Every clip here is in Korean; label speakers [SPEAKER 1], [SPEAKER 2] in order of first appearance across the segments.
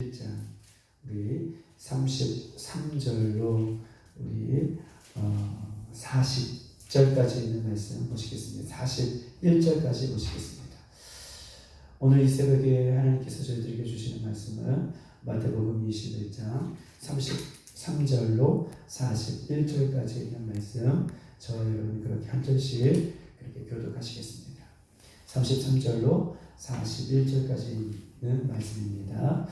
[SPEAKER 1] 1장 우리 33절로 우리 40절까지 있는 말씀 보시겠습니다. 41절까지 보시겠습니다. 오늘 이 새벽에 하나님께서 저희들에게 주시는 말씀은 마태복음 21장 33절로 41절까지 있는 말씀, 저와 여러분이 그렇게 한 절씩 그렇게 교독하시겠습니다. 33절로 41절까지 있는 말씀입니다.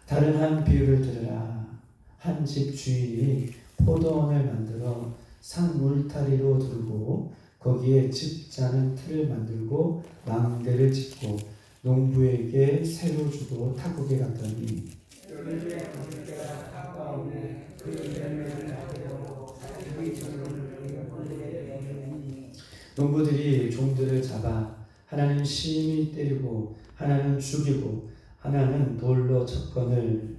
[SPEAKER 1] 다른 한 비유를 들으라. 한 집 주인이 포도원을 만들어 산 울타리로 두고 거기에 집 짜는 틀을 만들고 망대를 짓고 농부에게 새로 주고 탁구게 갔더니 농부들이 종들을 잡아 하나는 심히 때리고 하나는 죽이고 하나는 돌로 쳤건을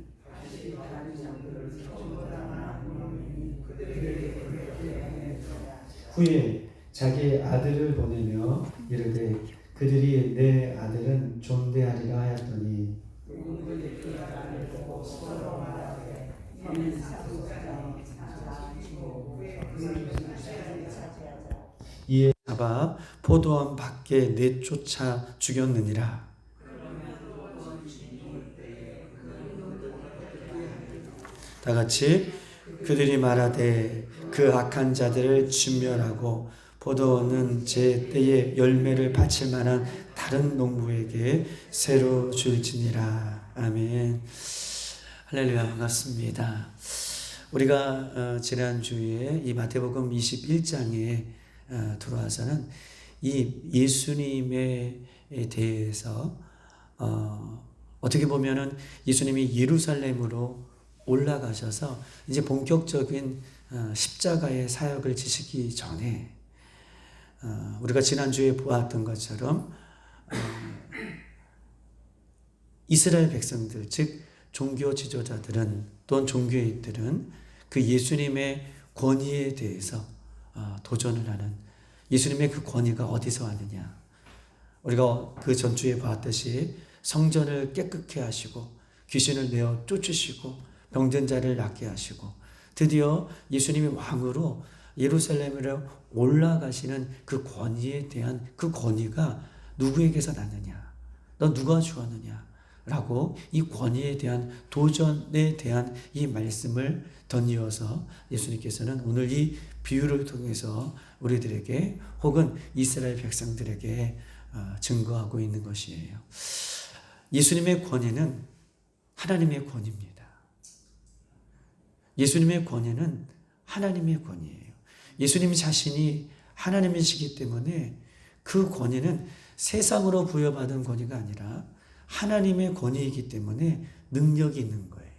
[SPEAKER 1] 후에 자기 아들을 보내며 이르되 그들이 내 아들은 존대하리라 하였더니 이에 잡아 포도원 밖에 내쫓아 죽였느니라. 다 같이 그들이 말하되 그 악한 자들을 진멸하고 포도원은 제 때에 열매를 바칠 만한 다른 농부에게 새로 줄지니라. 아멘. 할렐루야. 반갑습니다. 우리가 지난주에 이 마태복음 21장에 들어와서는 이 예수님에 대해서 어떻게 보면은 예수님이 예루살렘으로 올라가셔서 이제 본격적인 십자가의 사역을 지시기 전에 우리가 지난주에 보았던 것처럼 이스라엘 백성들, 즉 종교 지도자들은 또는 종교인들은 그 예수님의 권위에 대해서 도전을 하는, 예수님의 그 권위가 어디서 왔느냐. 우리가 그 전주에 봤듯이 성전을 깨끗게 하시고 귀신을 내어 쫓으시고 병든 자를 낫게 하시고 드디어 예수님이 왕으로 예루살렘으로 올라가시는 그 권위에 대한 그 권위가 누구에게서 났느냐, 너 누가 주었느냐 라고 이 권위에 대한 도전에 대한 이 말씀을 덧이어서 예수님께서는 오늘 이 비유를 통해서 우리들에게 혹은 이스라엘 백성들에게 증거하고 있는 것이에요. 예수님의 권위는 하나님의 권위입니다. 예수님의 권위는 하나님의 권위예요. 예수님 자신이 하나님이시기 때문에 그 권위는 세상으로 부여받은 권위가 아니라 하나님의 권위이기 때문에 능력이 있는 거예요.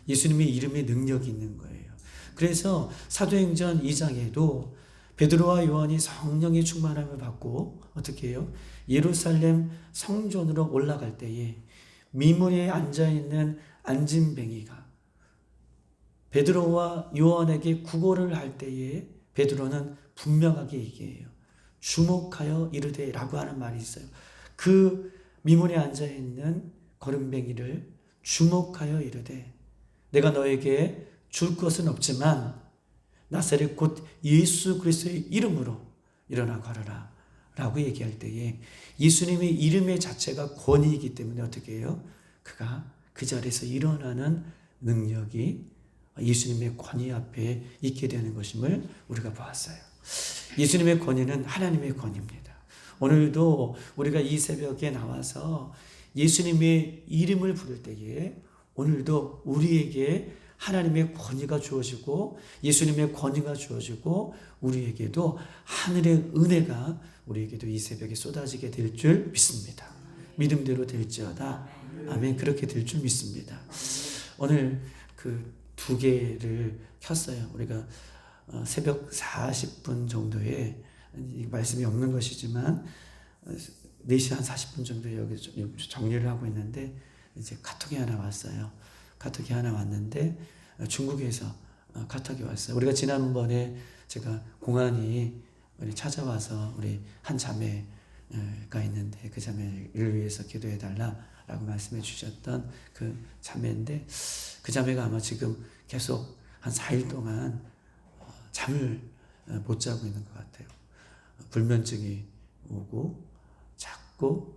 [SPEAKER 1] 예수님의 이름에 능력이 있는 거예요. 그래서 사도행전 2장에도 베드로와 요한이 성령의 충만함을 받고 어떻게 해요? 예루살렘 성전으로 올라갈 때에 미문에 앉아있는 안진뱅이가 베드로와 요한에게 구걸을 할 때에 베드로는 분명하게 얘기해요. 주목하여 이르되 라고 하는 말이 있어요. 그 미문에 앉아있는 거름뱅이를 주목하여 이르되 내가 너에게 줄 것은 없지만 나사렛 곧 예수 그리스도의 이름으로 일어나 걸어라 라고 얘기할 때에 예수님의 이름의 자체가 권위이기 때문에 어떻게 해요? 그가 그 자리에서 일어나는 능력이 예수님의 권위 앞에 있게 되는 것임을 우리가 보았어요. 예수님의 권위는 하나님의 권위입니다. 오늘도 우리가 이 새벽에 나와서 예수님의 이름을 부를 때에 오늘도 우리에게 하나님의 권위가 주어지고 예수님의 권위가 주어지고 우리에게도 하늘의 은혜가 우리에게도 이 새벽에 쏟아지게 될 줄 믿습니다. 믿음대로 될지어다. 아멘. 그렇게 될 줄 믿습니다. 오늘 그 두 개를 켰어요. 우리가 새벽 40분 정도에 말씀이 없는 것이지만 4시 한 40분 정도에 여기 정리를 하고 있는데 이제 카톡이 하나 왔어요. 카톡이 하나 왔는데 중국에서 카톡이 왔어요. 우리가 지난번에 제가 공안이 우리 찾아와서 우리 한 자매가 있는데 그 자매를 위해서 기도해달라 라고 말씀해 주셨던 그 자매인데, 그 자매가 아마 지금 계속 한 4일 동안 잠을 못 자고 있는 것 같아요. 불면증이 오고 자꾸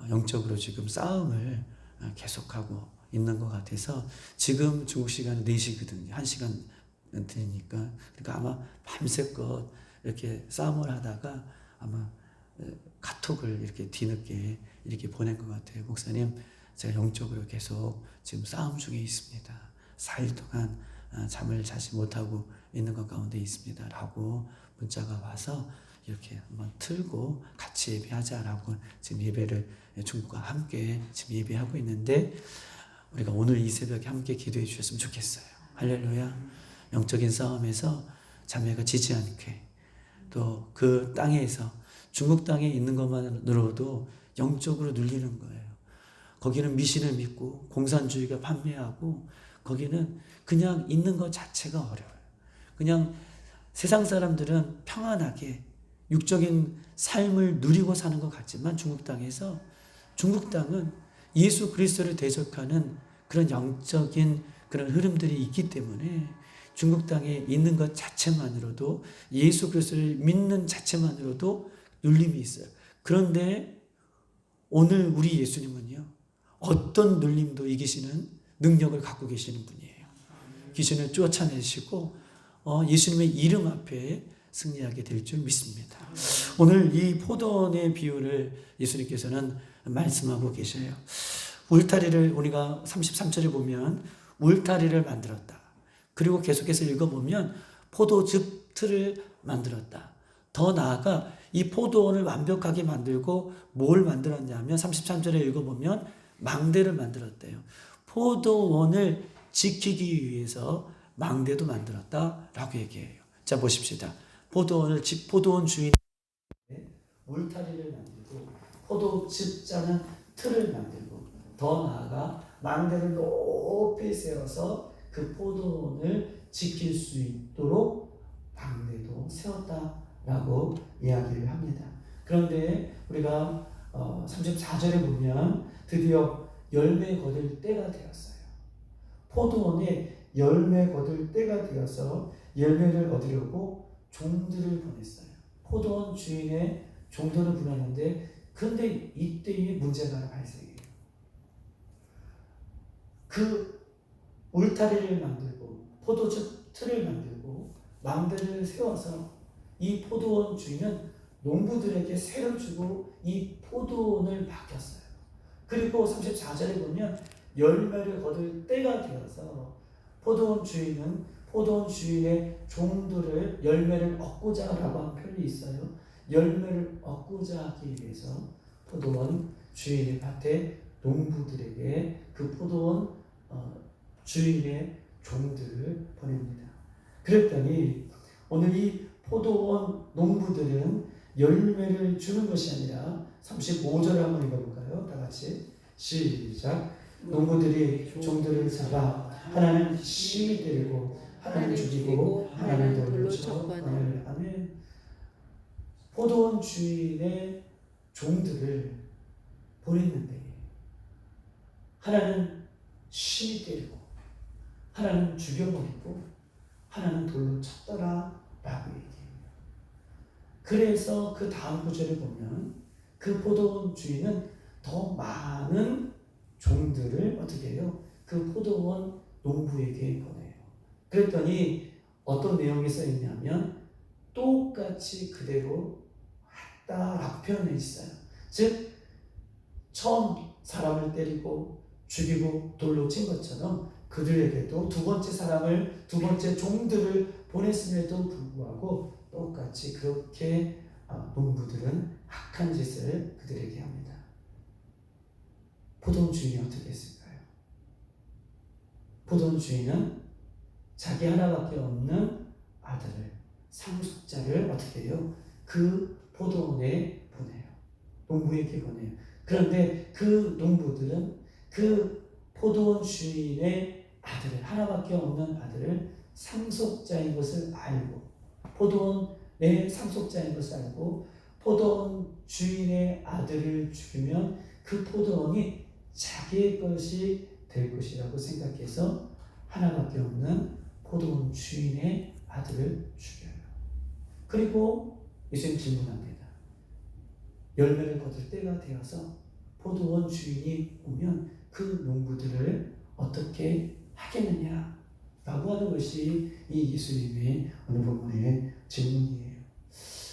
[SPEAKER 1] 영적으로 지금 싸움을 계속하고 있는 것 같아서, 지금 중국 시간 4시거든요. 1시간 드리니까. 그러니까 아마 밤새껏 이렇게 싸움을 하다가 아마 카톡을 이렇게 뒤늦게 이렇게 보낸 것 같아요. 목사님, 제가 영적으로 계속 지금 싸움 중에 있습니다. 4일 동안 잠을 자지 못하고 있는 것 가운데 있습니다. 라고 문자가 와서 이렇게 한번 틀고 같이 예배하자라고 지금 예배를 중국과 함께 지금 예배하고 있는데, 우리가 오늘 이 새벽에 함께 기도해 주셨으면 좋겠어요. 할렐루야. 영적인 싸움에서 자매가 지지 않게, 또 그 땅에서 중국 땅에 있는 것만으로도 영적으로 눌리는 거예요. 거기는 미신을 믿고 공산주의가 판매하고, 거기는 그냥 있는 것 자체가 어려워요. 그냥 세상 사람들은 평안하게 육적인 삶을 누리고 사는 것 같지만, 중국 땅은 예수 그리스도를 대적하는 그런 영적인 그런 흐름들이 있기 때문에, 중국 땅에 있는 것 자체만으로도, 예수 그리스도를 믿는 자체만으로도 눌림이 있어요. 그런데 오늘 우리 예수님은요, 어떤 눌림도 이기시는 능력을 갖고 계시는 분이에요. 귀신을 쫓아내시고 예수님의 이름 앞에 승리하게 될 줄 믿습니다. 오늘 이 포도원의 비유를 예수님께서는 말씀하고 계셔요. 울타리를, 우리가 33절에 보면 울타리를 만들었다. 그리고 계속해서 읽어보면 포도즙 틀을 만들었다. 더 나아가 이 포도원을 완벽하게 만들고 뭘 만들었냐면 33절에 읽어보면 망대를 만들었대요. 포도원을 지키기 위해서 망대도 만들었다라고 얘기해요. 자, 보십시다. 포도원 주인이 울타리를 만들고 포도즙 짜는 틀을 만들고, 더 나아가 망대를 높이 세워서 그 포도원을 지킬 수 있도록 망대도 세웠다라고 이야기를 합니다. 그런데 우리가 34절에 보면 드디어 열매 거둘 때가 되었어요. 포도원에 열매 거둘 때가 되어서 열매를 얻으려고 종들을 보냈어요. 포도원 주인의 종들을 보냈는데, 그런데 이때에 문제가 발생해요. 그 울타리를 만들고 포도즙 틀을 만들고 망대를 세워서 이 포도원 주인은 농부들에게 세를 주고 이 포도원을 맡겼어요. 그리고 34절에 보면 열매를 거둘 때가 되어서 포도원 주인은 포도원 주인의 종들을 열매를 얻고자 라고 한 표현이 있어요. 열매를 얻고자 하기 위해서 포도원 주인의 밭에 농부들에게 그 포도원 주인의 종들을 보냅니다. 그랬더니 오늘 이 포도원 농부들은 열매를 주는 것이 아니라 35절을 한번 읽어볼까요? 다 같이 시작. 농부들이 종들을 잡아 하나는 심히 때리고 하나는 죽이고 하나는 돌로 쳐 보내요. 아멘. 포도원 주인의 종들을 보냈는데, 하나는 심히 때리고 하나는 죽여버리고 하나는 돌로 쳤더라라고 얘기해요. 그래서 그 다음 구절에 보면 그 포도원 주인은 더 많은 종들을 어떻게 해요? 그 포도원 농부에게 보내요. 그랬더니 어떤 내용이 써 있냐면 똑같이 그대로 했다라고 표현해 있어요. 즉 처음 사람을 때리고 죽이고 돌로 친 것처럼 그들에게도 두 번째 종들을 보냈음에도 불구하고 똑같이 그렇게 농부들은 악한 짓을 그들에게 합니다. 포도원 주인이 어떻게 했을까요? 포도원 주인은 자기 하나밖에 없는 아들을, 상속자를 어떻게 해요? 그 포도원에 보내요. 농부에게 보내요. 그런데 그 농부들은 그 포도원 주인의 아들을, 하나밖에 없는 아들을 상속자인 것을 알고, 포도원의 상속자인 것을 알고, 포도원 주인의 아들을 죽이면 그 포도원이 자기의 것이 될 것이라고 생각해서 하나밖에 없는 포도원 주인의 아들을 죽여요. 그리고 예수님 질문합니다. 열매를 거둘 때가 되어서 포도원 주인이 오면 그 농부들을 어떻게 하겠느냐 라고 하는 것이 이 예수님의 오늘 본문의 질문이에요.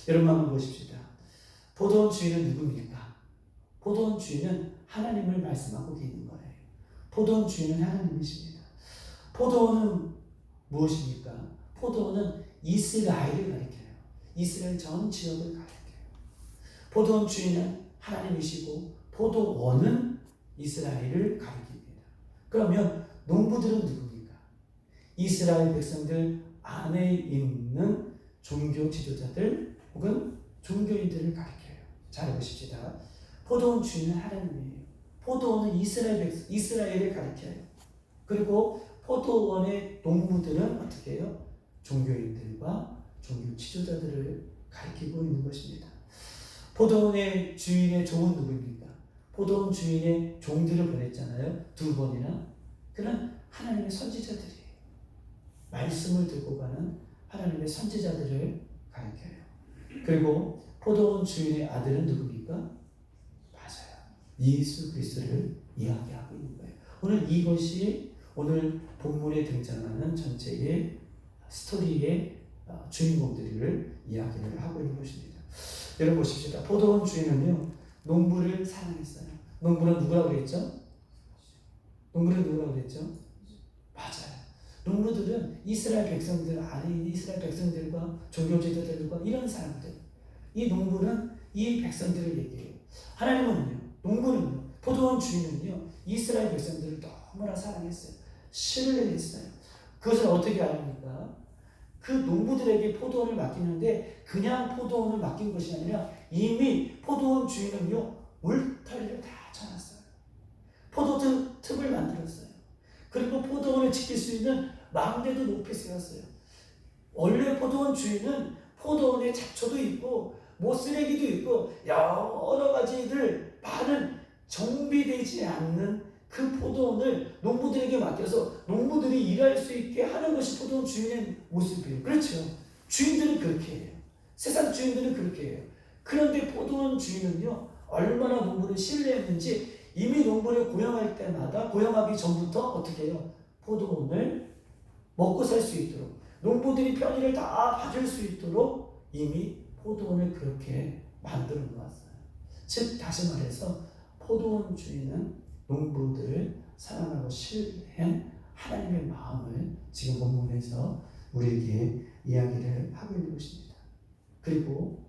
[SPEAKER 1] 여러분 한번 보십시다. 포도원 주인은 누굽니까? 포도원 주인은 하나님을 말씀하고 있는 거예요. 포도원 주인은 하나님이십니다. 포도원은 무엇입니까? 포도원은 이스라엘을 가리켜요. 이스라엘 전 지역을 가리켜요. 포도원 주인은 하나님이시고 포도원은 이스라엘을 가리킵니다. 그러면 농부들은 누굽니까? 이스라엘 백성들 안에 있는 종교 지도자들 혹은 종교인들을 가리켜요. 잘 보십시다. 포도원 주인은 하나님이에요. 포도원은 이스라엘을 가리켜요. 그리고 포도원의 농부들은 어떻게 해요? 종교인들과 종교 지도자들을 가리키고 있는 것입니다. 포도원의 주인의 종은 누구입니까? 포도원 주인의 종들을 보냈잖아요. 2번이나. 그는 하나님의 선지자들이에요. 말씀을 들고 가는 하나님의 선지자들을 가리켜요. 그리고 포도원 주인의 아들은 누굽니까? 맞아요. 예수 그리스도를 이야기하고 있는 거예요. 오늘 이것이 오늘 본문에 등장하는 전체의 스토리의 주인공들을 이야기를 하고 있는 것입니다. 여러분 보십시다. 포도원 주인은요, 농부를 사랑했어요. 농부는 누구라고 그랬죠? 농부는 누구라고 그랬죠? 맞아요. 농부들은 이스라엘 백성들 안에 있는 이스라엘 백성들과 종교 지도자들과 이런 사람들, 이 농부는 이 백성들을 얘기해요. 하나님은요, 농부는요, 포도원 주인은요, 이스라엘 백성들을 너무나 사랑했어요. 신뢰했어요. 그것을 어떻게 알합니까? 그 농부들에게 포도원을 맡기는데 그냥 포도원을 맡긴 것이 아니라 이미 포도원 주인은요, 울타리를 다 쳐놨어요. 포도즙을 만들었어요. 그리고 포도원을 지킬 수 있는 망대도 높이 세웠어요. 원래 포도원 주인은 포도원에 잡초도 있고 쓰레기도 있고 여러 가지들 많은 정비되지 않는 그 포도원을 농부들에게 맡겨서 농부들이 일할 수 있게 하는 것이 포도원 주인의 모습이에요. 그렇죠? 주인들은 그렇게 해요. 세상 주인들은 그렇게 해요. 그런데 포도원 주인은요, 얼마나 농부를 신뢰했는지 이미 농부를 고용할 때마다 고용하기 전부터 어떻게 해요? 포도원을 먹고 살 수 있도록 농부들이 편의를 다 봐줄 수 있도록 이미 포도원을 그렇게 만들어 놓았어요. 즉 다시 말해서 포도원 주인은 농부들을 사랑하고 신뢰한 하나님의 마음을 지금 본문에서 우리에게 이야기를 하고 있는 것입니다. 그리고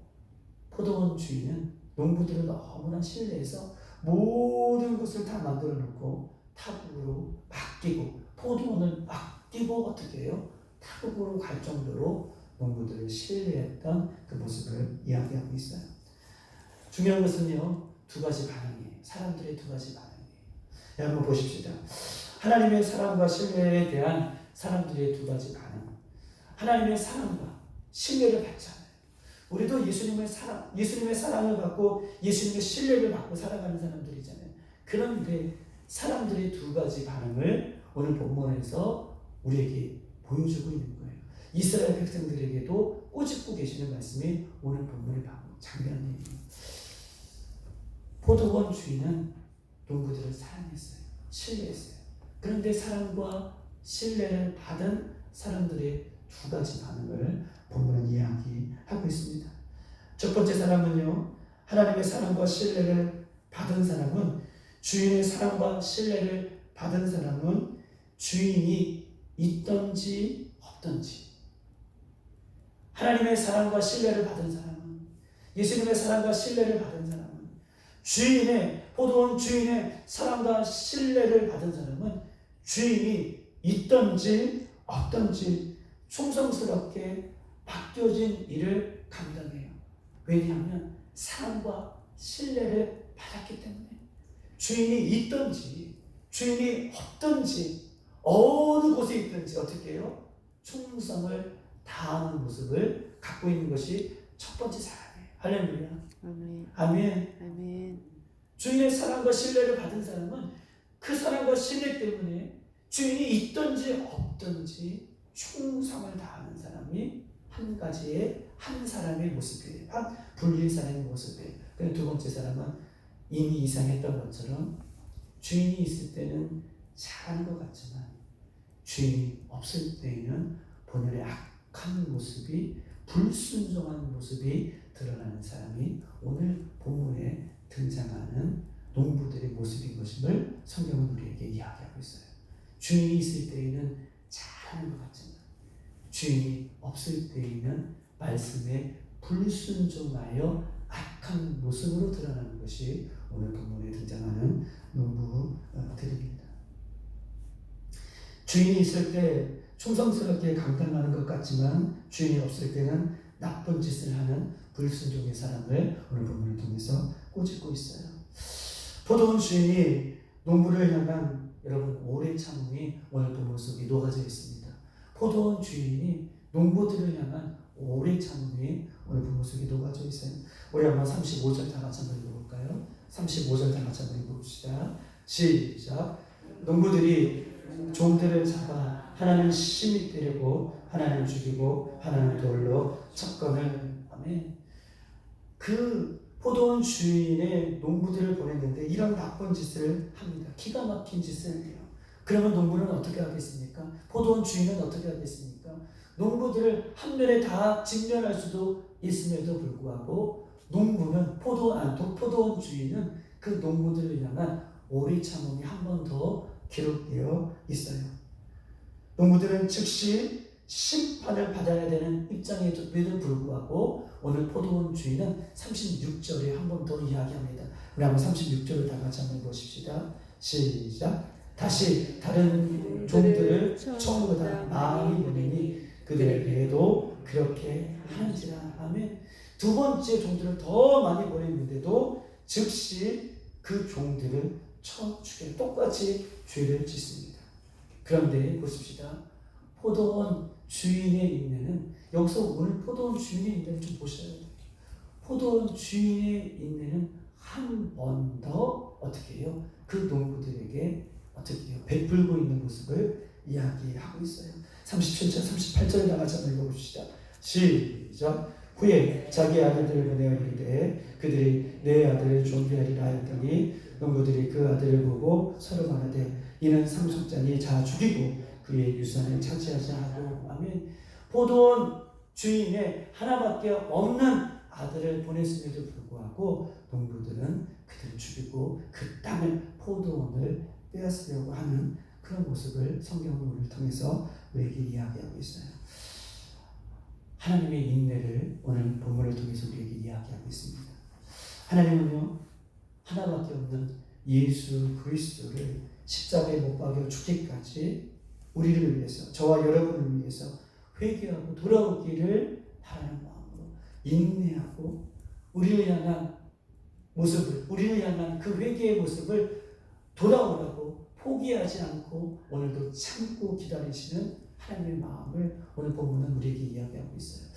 [SPEAKER 1] 포도원 주인은 농부들을 너무나 신뢰해서 모든 것을 다 만들어 놓고 타국으로 맡기고 포도원을 맡기고 어떻게 해요? 타국으로 갈 정도로 농부들을 신뢰했던 그 모습을 이야기하고 있어요. 중요한 것은요, 2가지 반응이에요. 사람들의 2가지 반응이에요. 한번 보십시다. 하나님의 사랑과 신뢰에 대한 사람들의 2가지 반응. 하나님의 사랑과 신뢰를 받잖아요. 우리도 예수님의 사랑을 받고 예수님의 신뢰를 받고 살아가는 사람들이잖아요. 그런데 사람들의 2가지 반응을 오늘 본문에서 우리에게 보여주고 있는 거예요. 이스라엘 백성들에게도 꼬집고 계시는 말씀이 오늘 본문의 장면이에요. 포도원 주인은 농부들을 사랑했어요. 신뢰했어요. 그런데 사랑과 신뢰를 받은 사람들의 2가지 반응을 본문은 이야기하고 있습니다. 첫 번째 사람은요, 하나님의 사랑과 신뢰를 받은 사람은 주인의 사랑과 신뢰를 받은 사람은 주인이 있던지 없던지, 하나님의 사랑과 신뢰를 받은 사람은, 예수님의 사랑과 신뢰를 받은 사람은, 포도원 주인의 사랑과 신뢰를 받은 사람은 주인이 있던지 없던지 충성스럽게 맡겨진 일을 감당해요. 왜냐하면 사랑과 신뢰를 받았기 때문에. 주인이 있던지 주인이 없던지 어느 곳에 있든지 어떻게 해요? 충성을 다하는 모습을 갖고 있는 것이 첫 번째 사람이에요. 할렐루야.
[SPEAKER 2] 아멘.
[SPEAKER 1] 아멘.
[SPEAKER 2] 아멘.
[SPEAKER 1] 주인의 사랑과 신뢰를 받은 사람은 그 사랑과 신뢰 때문에 주인이 있든지 없든지 충성을 다하는 사람이 한 사람의 모습이에요. 한 분리사람의 모습이에요. 그리고 두 번째 사람은 이미 이상했던 것처럼 주인이 있을 때는 잘하는 것 같지만 주인이 없을 때에는 본연의 악한 모습이, 불순종한 모습이 드러나는 사람이 오늘 본문에 등장하는 농부들의 모습인 것임을 성경은 우리에게 이야기하고 있어요. 주인이 있을 때에는 잘하는 것 같지만 주인이 없을 때에는 말씀에 불순종하여 악한 모습으로 드러나는 것이 오늘 본문에 등장하는 농부들입니다. 주인이 있을 때 충성스럽게 감당하는 것 같지만 주인이 없을 때는 나쁜 짓을 하는 불순종의 사람을 오늘 본문을 통해서 꼬집고 있어요. 포도원 주인이 농부를 향한 여러분 오래 참음이 오늘 본문 속에 녹아져 있습니다. 포도원 주인이 농부들을 향한 오래 참음이 오늘 본문 속에 녹아져 있어요. 우리 한번 35절 다 같이 한번 읽어볼까요? 35절 다 같이 한번 읽어봅시다. 시작. 농부들이 종들을 잡아 하나는 심히 때리고 하나는 죽이고 하나는 돌로 쳤건을. 아멘. 그 포도원 주인의 농부들을 보냈는데 이런 나쁜 짓을 합니다. 기가 막힌 짓을 해요. 그러면 농부는 어떻게 하겠습니까? 포도원 주인은 어떻게 하겠습니까? 농부들을 한면에 다 직면할 수도 있음에도 불구하고 농부는 포도원 주인은 그 농부들을 향한 오래 참음이 한 번 더 기록되어 있어요. 농부들은 즉시 심판을 받아야 되는 입장에도 불구하고 오늘 포도원 주인은 36절에 한 번 더 이야기합니다. 우리 한번 36절을 다 같이 한번 보십시다. 시작. 다시 다른 종들을 처음보다 많이 보내니 그들에게도 그렇게 하는지라. 아멘. 두 번째 종들을 더 많이 보냈는데도 즉시 그 종들을 쳐 죽여 똑같이 죄를 짓습니다. 그런데 보십시다. 포도원 주인의 인내는, 여기서 오늘 포도원 주인의 인내를 좀 보셔야 돼요. 포도원 주인의 인내는 한 번 더 어떻게 해요? 그 농부들에게 어떻게 해요? 베풀고 있는 모습을 이야기하고 있어요. 37절, 38절 다 같이 한번 읽어봅시다. 시작. 후에 자기 아들들을 보내어 이르되 그들이 내 아들을 존귀하리라 하였더니 농부들이 그 아들을 보고 서로 말하되 이는 상속자니 자 죽이고 그의 유산을 차지하자 하고. 아멘. 포도원 주인의 하나밖에 없는 아들을 보냈음에도 불구하고 농부들은 그들을 죽이고 그 땅을, 포도원을 빼앗으려고 하는 그런 모습을 성경은 우리를 통해서 우리에게 이야기하고 있어요. 하나님의 인내를 오늘 본문을 통해서 우리에게 이야기하고 있습니다. 하나님은요, 하나밖에 없는 예수 그리스도를 십자가에 못 박여 죽기까지 우리를 위해서, 저와 여러분을 위해서 회개하고 돌아오기를 바라는 마음으로 인내하고 우리를 향한 모습을, 우리를 향한 그 회개의 모습을 돌아오라고 포기하지 않고 오늘도 참고 기다리시는 하나님의 마음을 오늘 본문은 우리에게 이야기하고 있어요.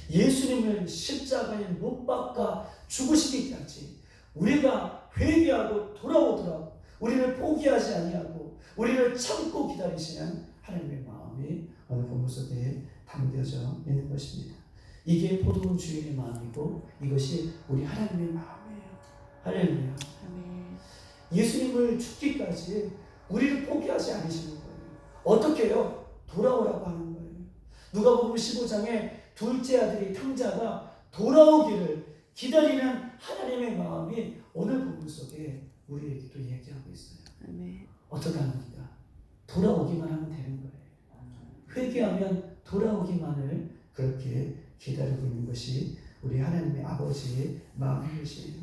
[SPEAKER 1] 예수님을 십자가에 못 박아 죽으시기까지 우리가 회개하고 돌아오더라도 우리를 포기하지 아니하고 우리를 참고 기다리시는 하나님의 마음이 오늘 본문 속에 담겨져 있는 것입니다. 이게 포도원 주인의 마음이고 이것이 우리 하나님의 마음이에요. 할렐루야. 예수님을 죽기까지 우리를 포기하지 않으시는 거예요. 어떻게 해요? 돌아오라고 하는 거예요. 누가복음 15장에 둘째 아들이 탕자가 돌아오기를 기다리는 하나님의 마음이 오늘 본문 속에 우리에게도 얘기하고 있어요. 아멘. 어떻게 합니까? 돌아오기만 하면 되는 거예요. 회개하면 돌아오기만을 그렇게 기다리고 있는 것이 우리 하나님의 아버지의 마음인 것이에요.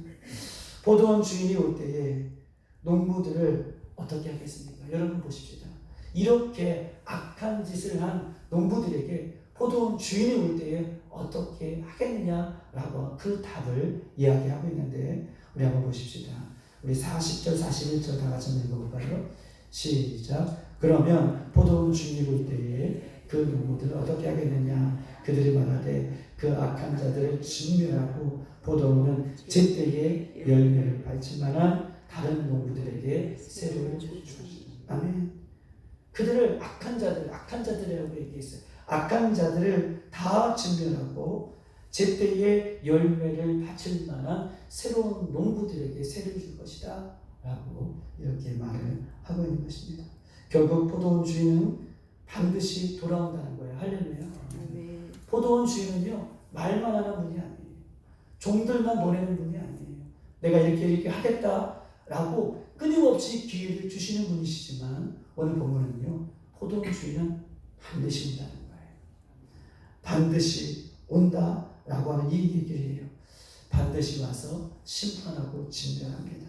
[SPEAKER 1] 포도원 주인이 올 때에 농부들을 어떻게 하겠습니까? 여러분 보십시다. 이렇게 악한 짓을 한 농부들에게 포도원 주인이 올 때에 어떻게 하겠느냐라고 그 답을 이야기하고 있는데 우리 한번 보십시다. 우리 40절 41절 다 같이 한번 읽어볼까요? 시작. 그러면 포도원 주인이 올 때에 그 농부들은 어떻게 하겠느냐? 그들이 말하되 그 악한 자들을 진멸하고 포도원은 제때에 열매를 밟을 만한 다른 농부들에게 세를 주었습니다. 아멘. 그들을 악한 자들이라고 얘기했어요. 악한 자들을 다 진멸하고 제때에 열매를 바칠 만한 새로운 농부들에게 세를 줄 것이다 라고 이렇게 말을 하고 있는 것입니다. 결국 포도원 주인은 반드시 돌아온다는 거예요. 할렐루야. 포도원 주인은요, 말만 하는 분이 아니에요. 종들만 보내는 분이 아니에요. 내가 이렇게 하겠다라고 끊임없이 기회를 주시는 분이시지만 오늘 본문은요, 포도원 주인은 반드시 온다는 거예요. 반드시 온다라고 하는 이 얘기를 해요. 반드시 와서 심판하고 진멸합니다.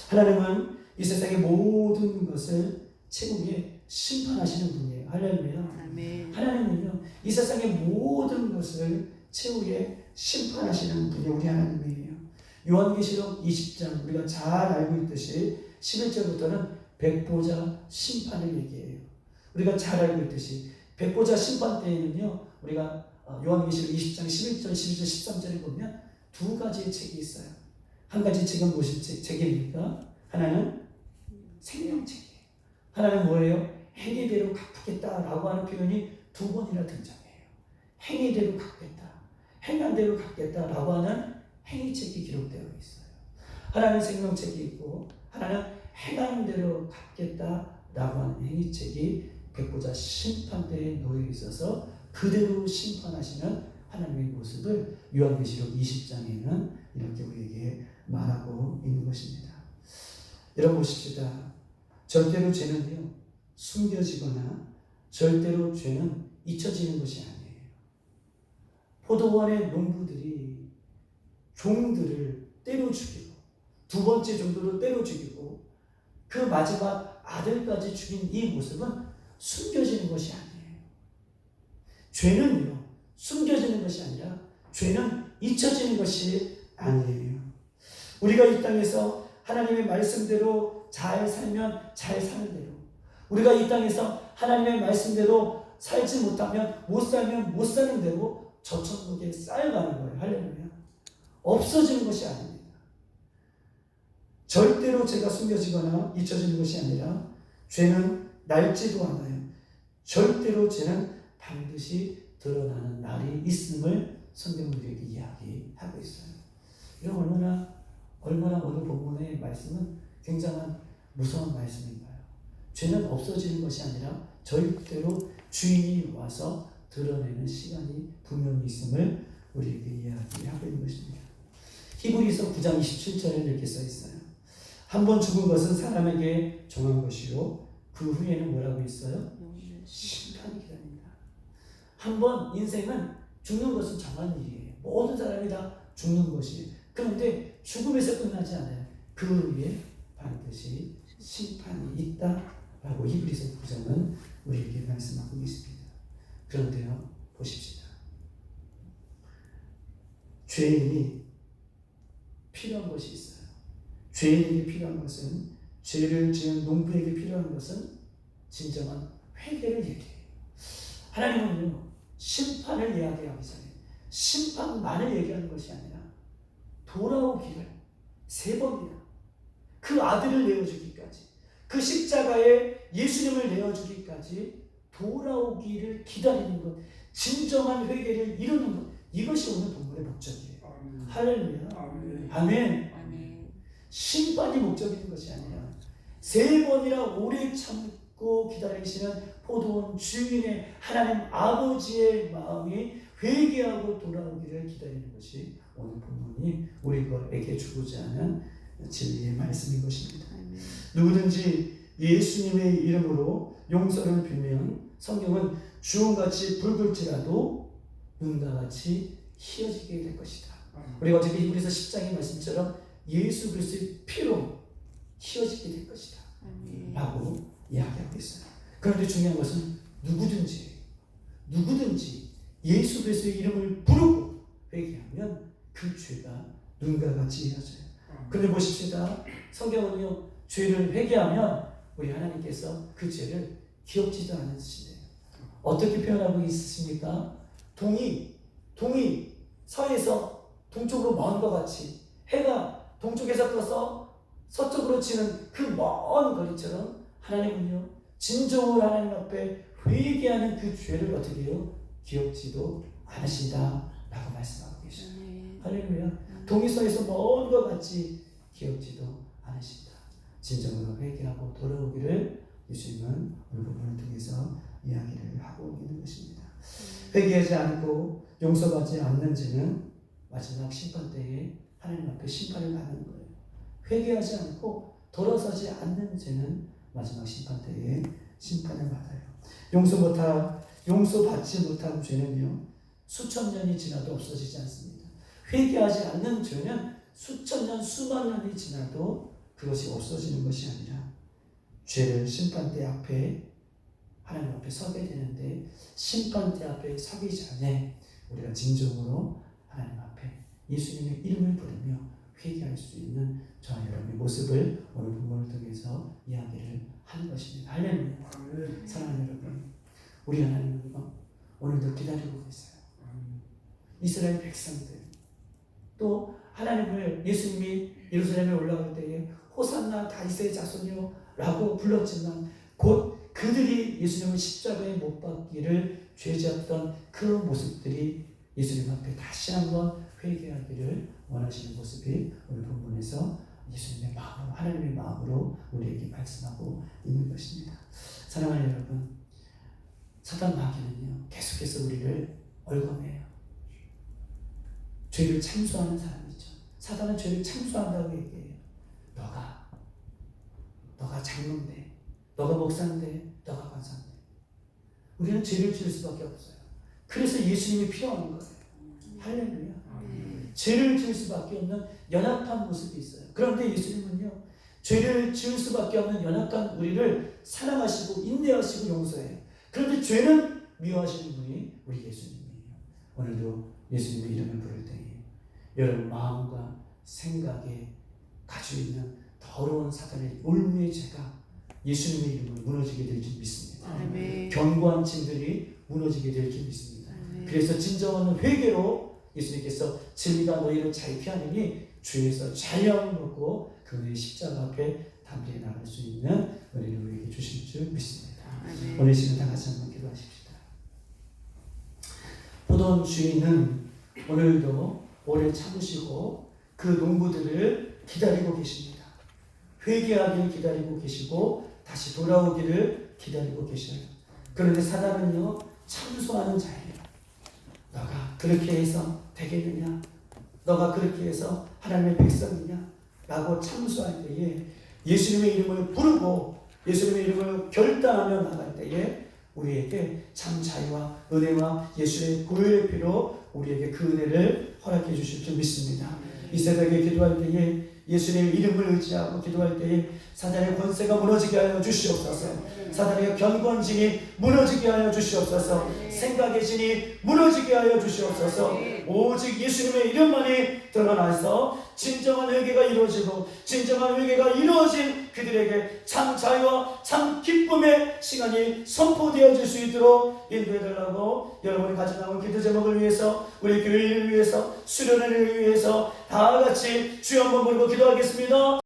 [SPEAKER 1] 하나님은 이 세상의 모든 것을 최후에 심판하시는 분이에요. 할렐루야. 하나님은요, 이 세상의 모든 것을 최후에 심판하시는 분이 우리 하나님이에요. 요한계시록 20장 우리가 잘 알고 있듯이 11절부터는 백보자 심판을 얘기해요. 우리가 잘 알고 있듯이 백보자 심판 때에는요, 우리가 요한계시록 20장 11절, 12절, 13절을 보면 두 가지의 책이 있어요. 한 가지 책은 무슨 책입니까? 하나는 생명책이에요. 하나는 뭐예요? 행위대로 갚겠다라고 하는 표현이 두 번이나 등장해요. 행위대로 갚겠다, 행한 대로 갚겠다라고 하는 행위책이 기록되어 있어요. 하나는 생명책이 있고 하나는 행한 대로 갚겠다라고 하는 행위책이 백보자 심판대에 놓여 있어서 그대로 심판하시는 하나님의 모습을 요한계시록 20장에는 이렇게 우리에게 말하고 있는 것입니다. 여러분 보십시다. 절대로 죄는요, 숨겨지거나 절대로 죄는 잊혀지는 것이 아니에요. 포도원의 농부들이 종들을 때려 죽이고 두 번째 정도로 때려 죽이고 그 마지막 아들까지 죽인 이 모습은 숨겨지는 것이 아니에요. 죄는요, 숨겨지는 것이 아니라 죄는 잊혀지는 것이 아니에요. 우리가 이 땅에서 하나님의 말씀대로 잘 살면 잘 사는 대로, 우리가 이 땅에서 하나님의 말씀대로 살지 못하면 못 살면 못 사는 대로 저 천국에 쌓여가는 거예요. 할렐루야. 없어지는 것이 아닙니다. 절대로 죄가 숨겨지거나 잊혀지는 것이 아니라 죄는 날지도 않아요. 절대로 죄는 반드시 드러나는 날이 있음을 성경은 우리에게 이야기하고 있어요. 이런 얼마나 오늘 본문의 말씀은 굉장한 무서운 말씀인가요? 죄는 없어지는 것이 아니라 절대로 주인이 와서 드러내는 시간이 분명히 있음을 우리에게 이야기하고 있는 것입니다. 히브리서 9장 27절에 이렇게 써 있어요. 한 번 죽은 것은 사람에게 정한 것이요 그 후에는 뭐라고 있어요? 심판이 기다립니다. 한 번 인생은 죽는 것은 정한 일이에요. 모든 사람이 다 죽는 것이에요. 그런데 죽음에서 끝나지 않아요. 그 후에 반드시 심판이 있다라고 히브리서 9장은 우리에게 말씀하고 있습니다. 그런데요, 보십시다. 죄인이 필요한 것이 있어요. 죄인에게 필요한 것은, 죄를 지은 농부에게 필요한 것은 진정한 회개를 얘기해요. 하나님은요, 심판을 이야기하기 전에 심판만을 얘기하는 것이 아니라 돌아오기를 3번이나 그 아들을 내어주기까지, 그 십자가에 예수님을 내어주기까지 돌아오기를 기다리는 것, 진정한 회개를 이루는 것, 이것이 오늘 본문의 목적이에요. 할렐루야. 아멘. 심판이 목적인 것이 아니라 3번이나 오래 참고 기다리시는 포도원 주인의 하나님 아버지의 마음이 회개하고 돌아오기를 기다리는 것이 오늘 본문이 우리에게 주고자 하는 진리의 말씀인 것입니다. 누구든지 예수님의 이름으로 용서를 빌면 성경은 주홍같이 붉을지라도 눈과 같이 희어지게 될 것이다. 우리가 어저께 히브리서 10장의 말씀처럼 예수 그리스도의 피로 희어지게 될 것이다 라고 이야기하고 있어요. 그런데 중요한 것은 누구든지 예수 그리스도의 이름을 부르고 회개하면 그 죄가 눈과 같이 희어져요. 그런데 보십시다. 성경은요, 죄를 회개하면 우리 하나님께서 그 죄를 기억지도 않으시네요. 어떻게 표현하고 있으십니까? 동이 서에서 동쪽으로 먼 것 같이 해가 동쪽에서 떠서 서쪽으로 치는 그 먼 거리처럼 하나님은요 진정으로 하나님 앞에 회개하는 그 죄를 어떻게 해요? 기억지도 않으신다라고 말씀하고 계셔요. 할렐루야. 동의서에서 먼 것 같이 기억지도 않으신다. 진정으로 회개하고 돌아오기를 예수님은 오늘 부분을 통해서 이야기를 하고 있는 것입니다. 회개하지 않고 용서받지 않는 죄는 마지막 심판 때에 하나님 앞에 심판을 받는 거예요. 회개하지 않고 돌아서지 않는 죄는 마지막 심판 때에 심판을 받아요. 용서받지 못한 죄는요 수천 년이 지나도 없어지지 않습니다. 회개하지 않는 죄는 수천 년, 수만 년이 지나도 그것이 없어지는 것이 아니라 죄를 심판대 앞에 하나님 앞에 서게 되는데 심판대 앞에 서기 전에 우리가 진정으로 하나님 앞에 예수님의 이름을 부르며 회개할 수 있는 저와 여러분의 모습을 오늘 본문을 통해서 이야기를 하는 것입니다. 할렐루야. 사랑하는 여러분, 우리 하나님은 오늘도 기다리고 계세요. 이스라엘 백성들 또 하나님을 예수님이 예루살렘에 올라갈 때에 호산나 다윗의 자손이요 라고 불렀지만 곧 그들이 예수님을 십자가에 못 박기를 죄지었던 그 모습들이 예수님 앞에 다시 한번 회개하기를 원하시는 모습이 오늘 본문에서 예수님의 마음으로 하나님의 마음으로 우리에게 말씀하고 있는 것입니다. 사랑하는 여러분, 사단 마귀는요 계속해서 우리를 얼검해요. 죄를 참수하는 사람이죠. 사단은 죄를 참수한다고 얘기해요. 너가 장로인데, 너가 목사인데, 너가 권사인데. 우리는 죄를 지을 수밖에 없어요. 그래서 예수님이 필요한 거예요. 할렐루야. 죄를 지을 수밖에 없는 연약한 모습이 있어요. 그런데 예수님은요, 죄를 지을 수밖에 없는 연약한 우리를 사랑하시고 인내하시고 용서해요. 그런데 죄는 미워하시는 분이 우리 예수님이에요. 오늘도 예수님의 이름을 부를 때에 여러분 마음과 생각에 가지고 있는 더러운 사단의 올무의 죄가 예수님의 이름으로 무너지게 될 줄 믿습니다. 견고한 짐들이 무너지게 될 줄 믿습니다. 그래서 진정한 회개로 예수님께서 진리가 너희를 자유케 하느니 죄에서 자유함을 얻고 그 후에 십자가 앞에 담대히 나갈 수 있는 은혜를 우리에게 주실 줄 믿습니다. 오늘 시간 다 같이 한번 기도하십시다. 보던 주인은 오늘도 오래 참으시고 그 농부들을 기다리고 계십니다. 회개하기를 기다리고 계시고 다시 돌아오기를 기다리고 계셔요. 그런데 사단은요 참수하는 자예요. 너가 그렇게 해서 되겠느냐? 너가 그렇게 해서 하나님의 백성이냐? 라고 참수할 때에 예수님의 이름을 부르고 예수님의 이름을 결단하며 나갈 때에 우리에게 참 자유와 은혜와 예수의 보혈의 피로 우리에게 그 은혜를 허락해 주실 줄 믿습니다. 이 새벽에 기도할 때에 예수님의 이름을 의지하고 기도할 때에 사단의 권세가 무너지게 하여 주시옵소서. 사단의 견고한 진이 무너지게 하여 주시옵소서. 생각의 진이 무너지게 하여 주시옵소서. 오직 예수님의 이름만이 드러나서 진정한 회개가 이루어지고 진정한 회개가 이루어진 그들에게 참 자유와 참 기쁨의 시간이 선포되어질 수 있도록 인도해달라고 여러분이 가지고 나온 기도 제목을 위해서 우리 교회를 위해서 수련회를 위해서 다 같이 주여 한번 부르고 기도하겠습니다.